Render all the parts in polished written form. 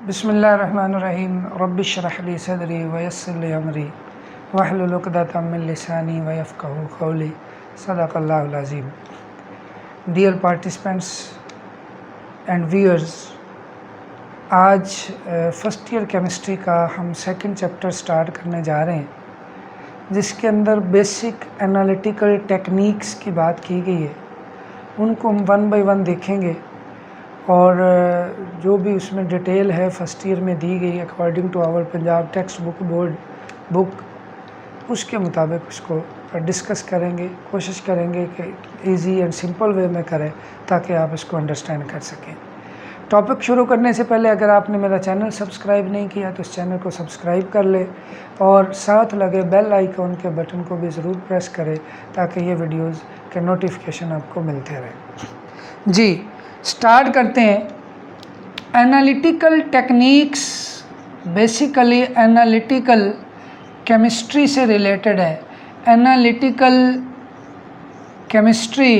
बिस्मिल्लाहिर्रहमानिर्रहीम रब्बिश्रह ली सदरी वयस्सिर ली अमरी वहलुल उक़दतम मिन लिसानी वयफ़क़हू क़ौली सदक़ल्लाहुल अज़ीम। डियर पार्टिसिपेंट्स एंड व्यूअर्स, आज फर्स्ट ईयर केमिस्ट्री का हम सेकंड चैप्टर स्टार्ट करने जा रहे हैं, जिसके अंदर बेसिक एनालिटिकल टेक्निक्स की बात की गई है। उनको हम वन बाय वन देखेंगे और जो भी उसमें डिटेल है फर्स्ट ईयर में दी गई according to our Punjab text book board book, उसके मुताबिक उसको डिस्कस करेंगे। कोशिश करेंगे कि इजी एंड सिंपल वे में करें ताकि आप इसको अंडरस्टैंड कर सकें। टॉपिक शुरू करने से पहले अगर आपने मेरा चैनल सब्सक्राइब नहीं किया तो इस चैनल को सब्सक्राइब कर ले और साथ लगे बेल आइकॉन के बटन को भी ज़रूर प्रेस करें ताकि ये वीडियोस के नोटिफिकेशन आपको मिलते रहें। जी, स्टार्ट करते हैं। Analytical techniques basically analytical chemistry से रिलेटेड है। एनालिटिकल केमिस्ट्री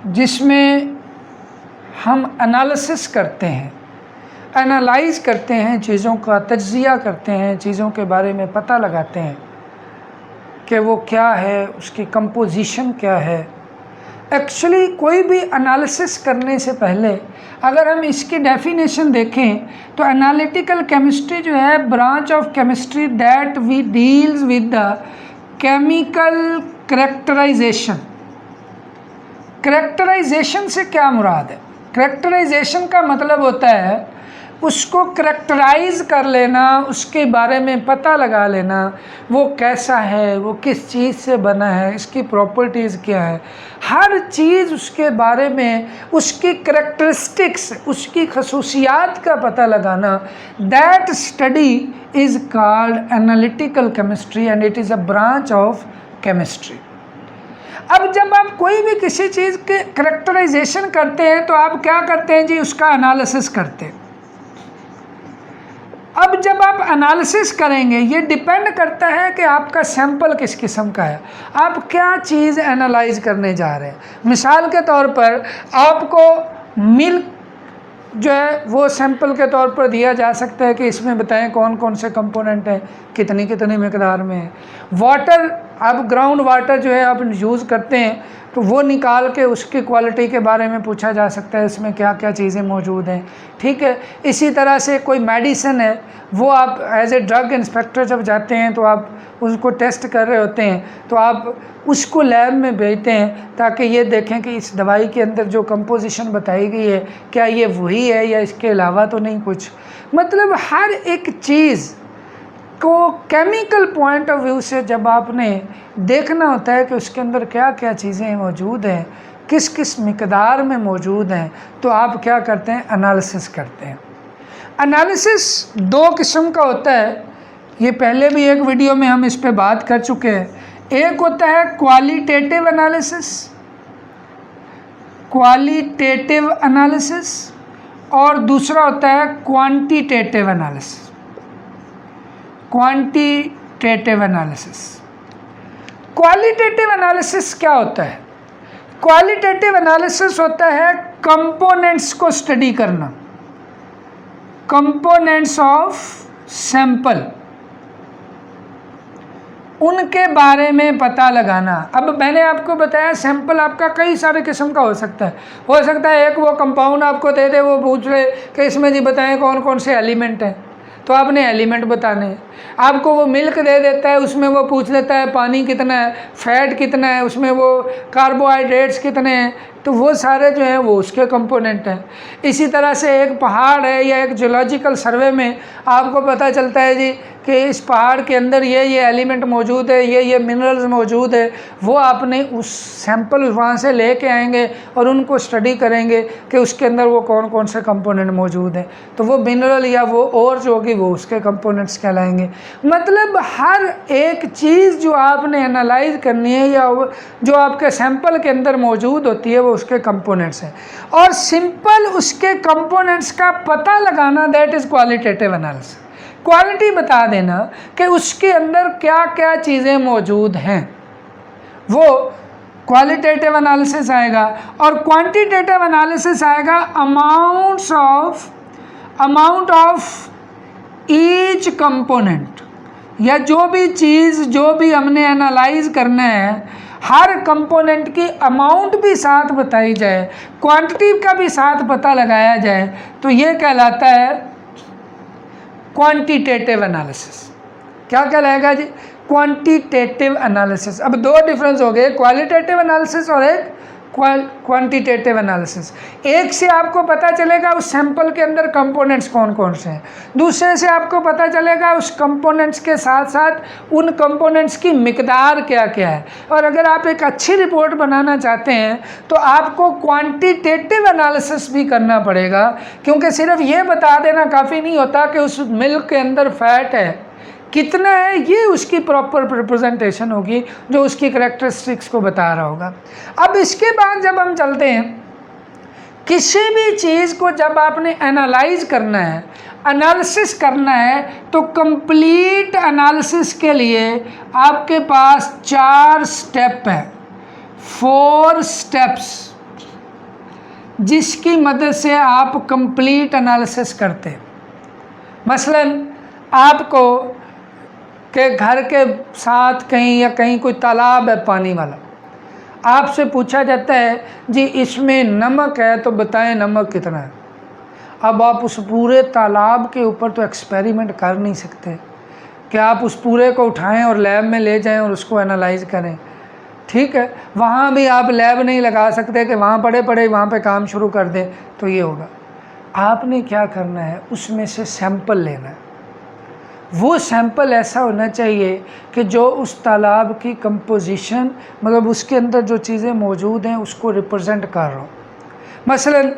जिसमें हम एनालिसिस करते हैं, एनालाइज करते हैं, चीज़ों का तज्ज़िया करते हैं, चीज़ों के बारे में पता लगाते हैं कि वो क्या है, उसकी कंपोजिशन क्या है। एक्चुअली कोई भी एनालिसिस करने से पहले अगर हम इसकी डेफिनेशन देखें तो एनालिटिकल केमिस्ट्री जो है branch of chemistry that we deals with the chemical characterisation. Characterisation से क्या मुराद है? करेक्टराइजेशन का मतलब होता है उसको करेक्टराइज कर लेना, उसके बारे में पता लगा लेना, वो कैसा है, वो किस चीज़ से बना है, इसकी प्रॉपर्टीज़ क्या है, हर चीज़ उसके बारे में, उसकी करेक्टरिस्टिक्स, उसकी खसूसियात का पता लगाना। That study is called analytical chemistry and it is a branch of chemistry. अब जब आप कोई भी किसी चीज़ के करेक्टराइजेशन करते हैं तो आप क्या करते हैं जी? उसका एनालिसिस करते हैं। अब जब आप एनालिसिस करेंगे ये डिपेंड करता है कि आपका सैंपल किस किस्म का है, आप क्या चीज़ एनालाइज करने जा रहे हैं। मिसाल के तौर पर आपको मिल्क जो है वो सैंपल के तौर पर दिया जा सकता है कि इसमें बताएं कौन कौन से कंपोनेंट हैं, कितनी कितनी मिकदार में है। वाटर, आप ग्राउंड वाटर जो है आप यूज़ करते हैं तो वो निकाल के उसकी क्वालिटी के बारे में पूछा जा सकता है, इसमें क्या क्या चीज़ें मौजूद हैं। ठीक है, इसी तरह से कोई मेडिसिन है, वो आप एज ए ड्रग इंस्पेक्टर जब जाते हैं तो आप उसको टेस्ट कर रहे होते हैं तो आप उसको लैब में भेजते हैं ताकि ये देखें कि इस दवाई के अंदर जो कंपोजिशन बताई गई है क्या ये वही है या इसके अलावा तो नहीं कुछ। मतलब हर एक चीज़ को केमिकल पॉइंट ऑफ व्यू से जब आपने देखना होता है कि उसके अंदर क्या क्या चीज़ें मौजूद हैं, किस किस मिकदार में मौजूद हैं, तो आप क्या करते हैं? एनालिसिस करते हैं। एनालिसिस दो किस्म का होता है, ये पहले भी एक वीडियो में हम इस पे बात कर चुके हैं। एक होता है क्वालिटेटिव एनालिसिस, क्वालिटेटिव एनालिसिस, और दूसरा होता है quantitative analysis, quantitative analysis. Qualitative analysis क्या होता है? क्वालिटेटिव एनालिसिस होता है कंपोनेंट्स को स्टडी करना, कंपोनेंट्स ऑफ सैंपल, उनके बारे में पता लगाना। अब मैंने आपको बताया सैंपल आपका कई सारे किस्म का हो सकता है। एक वो कंपाउंड आपको दे दे, वो पूछ ले कि इसमें जी बताएं कौन कौन से एलिमेंट हैं, तो आपने एलिमेंट बताने हैं। आपको वो मिल्क दे देता है, उसमें वो पूछ लेता है पानी कितना है, फैट कितना है, उसमें वो कार्बोहाइड्रेट्स कितने हैं, तो वो सारे जो हैं वो उसके कंपोनेंट हैं। इसी तरह से एक पहाड़ है या एक जियोलॉजिकल सर्वे में आपको पता चलता है जी कि इस पहाड़ के अंदर ये एलिमेंट मौजूद है, ये मिनरल्स मौजूद है, वो आपने उस सैंपल वहाँ से लेके आएंगे और उनको स्टडी करेंगे कि उसके अंदर वो कौन कौन से कंपोनेंट मौजूद हैं, तो वो मिनरल या वो और जो होगी वो उसके कंपोनेंट्स कहलाएंगे। मतलब हर एक चीज़ जो आपने एनालाइज करनी है या जो आपके सैंपल के अंदर मौजूद होती है वो उसके कंपोनेंट्स हैं, और सिंपल उसके कंपोनेंट्स का पता लगाना, that is qualitative analysis. Quality बता देना कि उसके अंदर क्या क्या चीज़ें मौजूद हैं, वो क्वालिटेटिव एनालिसिस आएगा, और क्वांटिटेटिव एनालिसिस आएगा अमाउंट ऑफ ईच कंपोनेंट, या जो भी चीज़ जो भी हमने एनालाइज करना है हर कंपोनेंट की अमाउंट भी साथ बताई जाए, क्वांटिटी का भी साथ पता लगाया जाए, तो ये कहलाता है क्वांटिटेटिव एनालिसिस। क्या कहलाएगा जी? Quantitative analysis. अब दो डिफरेंस हो गए, क्वालिटेटिव एनालिसिस और एक क्वांटिटेटिव एनालिसिस। एक से आपको पता चलेगा उस सैंपल के अंदर कंपोनेंट्स कौन कौन से हैं, दूसरे से आपको पता चलेगा उस कंपोनेंट्स के साथ साथ उन कंपोनेंट्स की मिकदार क्या क्या है। और अगर आप एक अच्छी रिपोर्ट बनाना चाहते हैं तो आपको क्वांटिटेटिव एनालिसिस भी करना पड़ेगा, क्योंकि सिर्फ ये बता देना काफ़ी नहीं होता कि उस मिल्क के अंदर फैट है कितना है, ये उसकी प्रॉपर रिप्रेजेंटेशन होगी जो उसकी करैक्टरिस्टिक्स को बता रहा होगा। अब इसके बाद जब हम चलते हैं, किसी भी चीज़ को जब आपने एनालाइज करना है, एनालिसिस करना है, तो कंप्लीट एनालिसिस के लिए आपके पास 4 स्टेप है, 4 स्टेप्स, जिसकी मदद से आप कंप्लीट एनालिसिस करते हैं। मसलन आपको के घर के साथ कहीं या कहीं कोई तालाब है पानी वाला, आपसे पूछा जाता है जी इसमें नमक है तो बताएं नमक कितना है। अब आप उस पूरे तालाब के ऊपर तो एक्सपेरिमेंट कर नहीं सकते कि आप उस पूरे को उठाएं और लैब में ले जाएं और उसको एनालाइज करें, ठीक है। वहाँ भी आप लैब नहीं लगा सकते कि वहाँ पड़े पड़े वहाँ पे काम शुरू कर दें, तो ये होगा। आपने क्या करना है, उसमें से सैंपल लेना है। वो सैंपल ऐसा होना चाहिए कि जो उस तालाब की कंपोजिशन, मतलब उसके अंदर जो चीज़ें मौजूद हैं उसको रिप्रेजेंट कर रहा हो। मसलन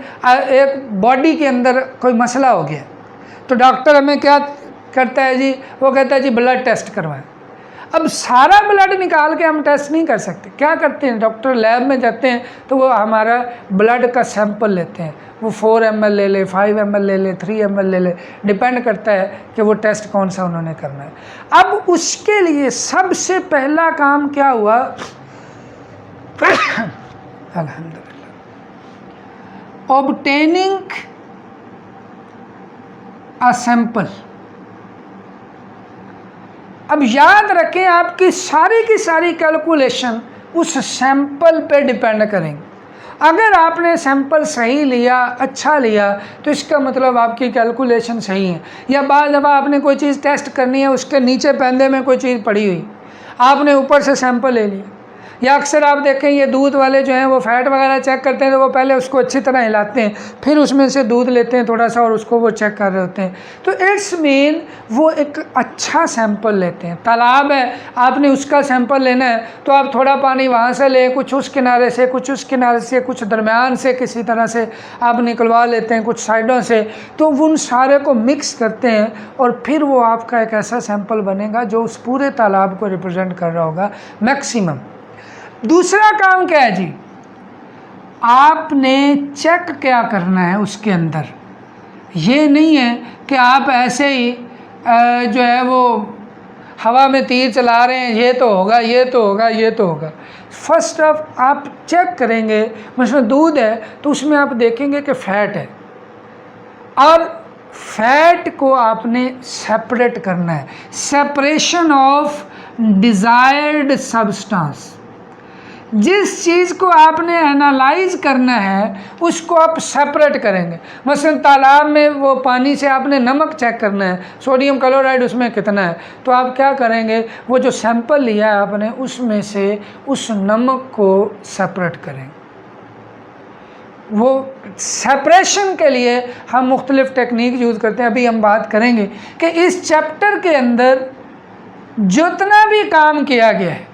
एक बॉडी के अंदर कोई मसला हो गया तो डॉक्टर हमें क्या करता है जी, वो कहता है जी ब्लड टेस्ट करवाएं। अब सारा ब्लड निकाल के हम टेस्ट नहीं कर सकते, क्या करते हैं डॉक्टर, लैब में जाते हैं तो वो हमारा ब्लड का सैंपल लेते हैं, वो 4 ml ले ले, 5 ml ले ले, 3 ml ले ले, डिपेंड करता है कि वो टेस्ट कौन सा उन्होंने करना है। अब उसके लिए सबसे पहला काम क्या हुआ, अल्हम्दुलिल्लाह, ऑब्टेनिंग अ सैंपल। अब याद रखें आपकी सारी की सारी कैलकुलेशन उस सैंपल पे डिपेंड करेंगे। अगर आपने सैंपल सही लिया, अच्छा लिया, तो इसका मतलब आपकी कैलकुलेशन सही है। या बाद दफ़ा आपने कोई चीज़ टेस्ट करनी है, उसके नीचे पैंदे में कोई चीज़ पड़ी हुई, आपने ऊपर से सैंपल ले लिया। या अक्सर आप देखें ये दूध वाले जो हैं वो फैट वगैरह चेक करते हैं तो वो पहले उसको अच्छी तरह हिलाते हैं, फिर उसमें से दूध लेते हैं थोड़ा सा और उसको वो चेक कर रहे होते हैं। तो इट्स मीन वो एक अच्छा सैंपल लेते हैं। तालाब है, आपने उसका सैंपल लेना है तो आप थोड़ा पानी वहाँ से लें, कुछ उस किनारे से, कुछ उस किनारे से, कुछ दरमियान से, किसी तरह से आप निकलवा लेते हैं, कुछ साइडों से, तो उन सारे को मिक्स करते हैं और फिर वो आपका एक ऐसा सैंपल बनेगा जो उस पूरे तालाब को रिप्रेजेंट कर रहा होगा मैक्सिमम। दूसरा काम क्या है जी, आपने चेक क्या करना है उसके अंदर। ये नहीं है कि आप ऐसे ही जो है वो हवा में तीर चला रहे हैं, ये तो होगा, ये तो होगा, ये तो होगा। फर्स्ट ऑफ आप चेक करेंगे, उसमें दूध है तो उसमें आप देखेंगे कि फैट है, और फैट को आपने सेपरेट करना है। सेपरेशन ऑफ डिज़ायर्ड सब्सटेंस, जिस चीज़ को आपने एनालाइज करना है उसको आप सेपरेट करेंगे। मसलन तालाब में वो पानी से आपने नमक चेक करना है, सोडियम क्लोराइड उसमें कितना है, तो आप क्या करेंगे, वो जो सैंपल लिया है आपने उसमें से उस नमक को सेपरेट करेंगे। वो सेपरेशन के लिए हम मुख्तलिफ़ टेक्निक यूज़ करते हैं, अभी हम बात करेंगे कि इस चैप्टर के अंदर जितना भी काम किया गया है,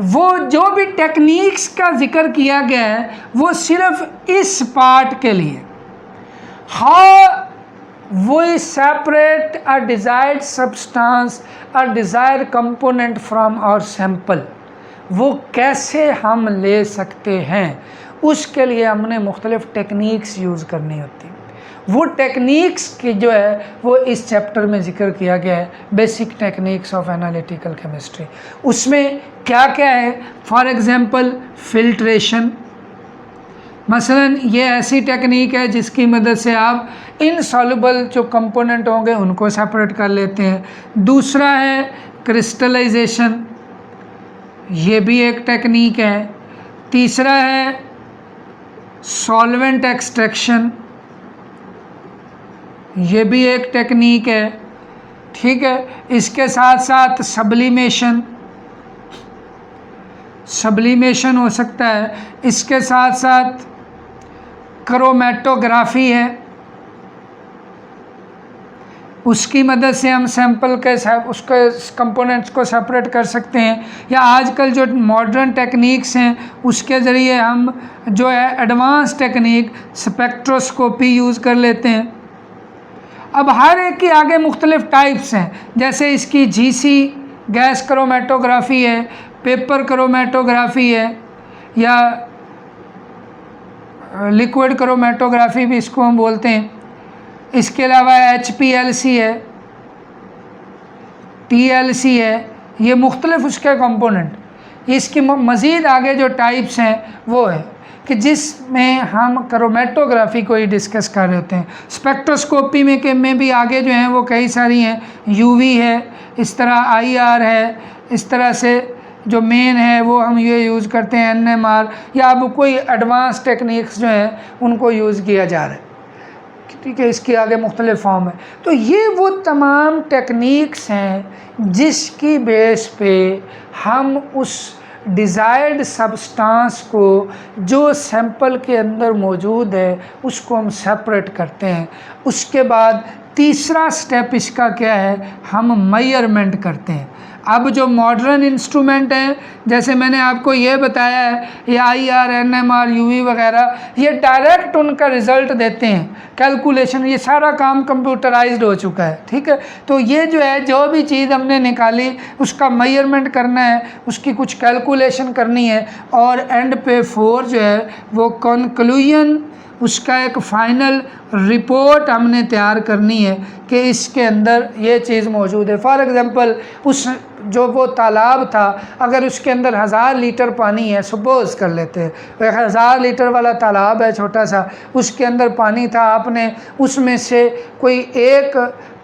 वो जो भी टेक्निक्स का जिक्र किया गया है वो सिर्फ इस पार्ट के लिए। How we separate a desired substance, a desired component from our sample, वो कैसे हम ले सकते हैं, उसके लिए हमने मुख्तलिफ़ टेक्निक्स यूज़ करनी होती हैं। वो टेक्निक्स की जो है वो इस चैप्टर में जिक्र किया गया है, basic techniques of analytical chemistry. उसमें क्या क्या है, फॉर एग्जांपल फिल्ट्रेशन, मसलन ये ऐसी टेक्निक है जिसकी मदद से आप इनसॉल्युबल जो कंपोनेंट होंगे उनको सेपरेट कर लेते हैं। दूसरा है क्रिस्टलाइजेशन, ये भी एक टेक्निक है। तीसरा है सॉल्वेंट एक्सट्रैक्शन, ये भी एक टेक्निक है, ठीक है। इसके साथ साथ सब्लिमेशन, सब्लिमेशन हो सकता है। इसके साथ साथ क्रोमेटोग्राफी है, उसकी मदद से हम सैंपल के उसके कंपोनेंट्स को सेपरेट कर सकते हैं। या आजकल जो मॉडर्न टेक्निक्स हैं उसके ज़रिए हम जो है एडवांस टेक्निक स्पेक्ट्रोस्कोपी यूज़ कर लेते हैं। अब हर एक की आगे मुख्तलिफ टाइप्स हैं, जैसे इसकी जीसी गैस क्रोमेटोग्राफी है, पेपर क्रोमेटोग्राफी है, या लिक्विड क्रोमेटोग्राफी भी इसको हम बोलते हैं। इसके अलावा HPLC है, TLC है, ये मुख्तलिफ उसके कंपोनेंट। इसकी मज़ीद आगे जो टाइप्स हैं वो है कि जिसमें हम क्रोमेटोग्राफी को ही डिस्कस कर रहे होते हैं। स्पेक्ट्रोस्कोपी में भी आगे जो हैं वो कई सारी हैं, UV है, इस तरह IR है, इस तरह से जो मेन है वो हम ये यूज़ करते हैं NMR, या अब कोई एडवांस टेक्निक्स जो हैं उनको यूज़ किया जा रहा है, ठीक है। इसके आगे मुख्तलिफ फॉर्म है। तो ये वो तमाम टेक्निक्स हैं जिसकी बेस पे हम उस डिज़ायर्ड सब्सटेंस को जो सैंपल के अंदर मौजूद है उसको हम सेपरेट करते हैं। उसके बाद तीसरा स्टेप इसका क्या है, हम मेजरमेंट करते हैं। अब जो मॉडर्न इंस्ट्रूमेंट हैं, जैसे मैंने आपको ये बताया है, ये IR, NMR, UV वगैरह, ये डायरेक्ट उनका रिज़ल्ट देते हैं, कैलकुलेशन, ये सारा काम कंप्यूटराइज्ड हो चुका है, ठीक है। तो ये जो है जो भी चीज़ हमने निकाली उसका मेजरमेंट करना है, उसकी कुछ कैलकुलेशन करनी है, और एंड पे 4 जो है वो कंक्लूजन, उसका एक फ़ाइनल रिपोर्ट हमने तैयार करनी है कि इसके अंदर ये चीज़ मौजूद है। फॉर एग्ज़ाम्पल उस जो वो तालाब था, अगर उसके अंदर 1000 लीटर पानी है, सपोज़ कर लेते हैं 1000 लीटर वाला तालाब है छोटा सा, उसके अंदर पानी था, आपने उसमें से कोई एक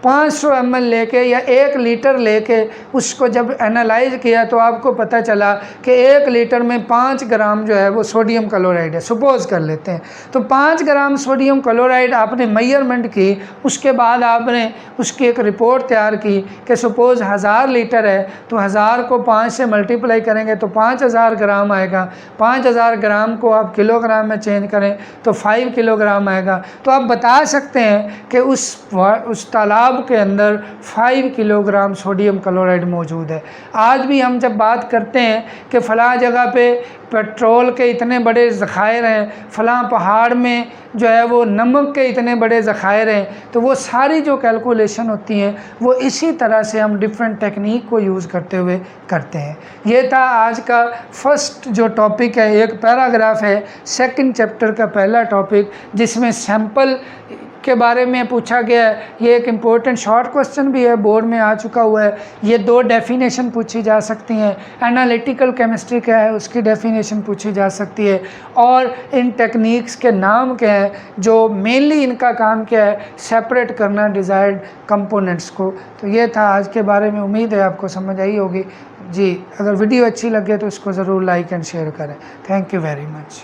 500 ml लेके या 1 लीटर लेके उसको जब एनालाइज किया तो आपको पता चला कि 1 लीटर में 5 ग्राम जो है वो सोडियम क्लोराइड है, सपोज़ कर लेते हैं। तो 5 ग्राम सोडियम क्लोराइड आपने मेजरमेंट की, उसके बाद आपने उसकी एक रिपोर्ट तैयार की कि सपोज़ 1000 लीटर है तो 1000 को 5 से मल्टीप्लाई करेंगे तो 5000 ग्राम आएगा। 5000 ग्राम को आप किलोग्राम में चेंज करें तो 5 किलोग्राम आएगा। तो आप बता सकते हैं कि उस तालाब के अंदर 5 किलोग्राम सोडियम क्लोराइड मौजूद है। आज भी हम जब बात करते हैं कि फ़लाँ जगह पे पेट्रोल के इतने बड़े ज़खायर हैं, फ़लाँ पहाड़ में जो है वो नमक के इतने बड़े ज़खायर हैं, तो वो सारी जो कैलकुलेशन होती हैं वो इसी तरह से हम डिफरेंट टेक्निक को यूज़ करते हुए करते हैं। ये था आज का फर्स्ट जो टॉपिक है, एक पैराग्राफ है सेकंड चैप्टर का पहला टॉपिक, जिसमें सैंपल के बारे में पूछा गया है। ये एक इम्पोर्टेंट शॉर्ट क्वेश्चन भी है, बोर्ड में आ चुका हुआ है। ये 2 डेफिनेशन पूछी जा सकती हैं, एनालिटिकल केमिस्ट्री क्या है उसकी डेफिनेशन पूछी जा सकती है, और इन टेक्निक्स के नाम क्या है, जो मेनली इनका काम क्या है, सेपरेट करना डिज़ायर्ड कंपोनेंट्स को। तो ये था आज के बारे में, उम्मीद है आपको समझ आई होगी जी। अगर वीडियो अच्छी लगे तो इसको ज़रूर लाइक एंड शेयर करें। Thank you very much.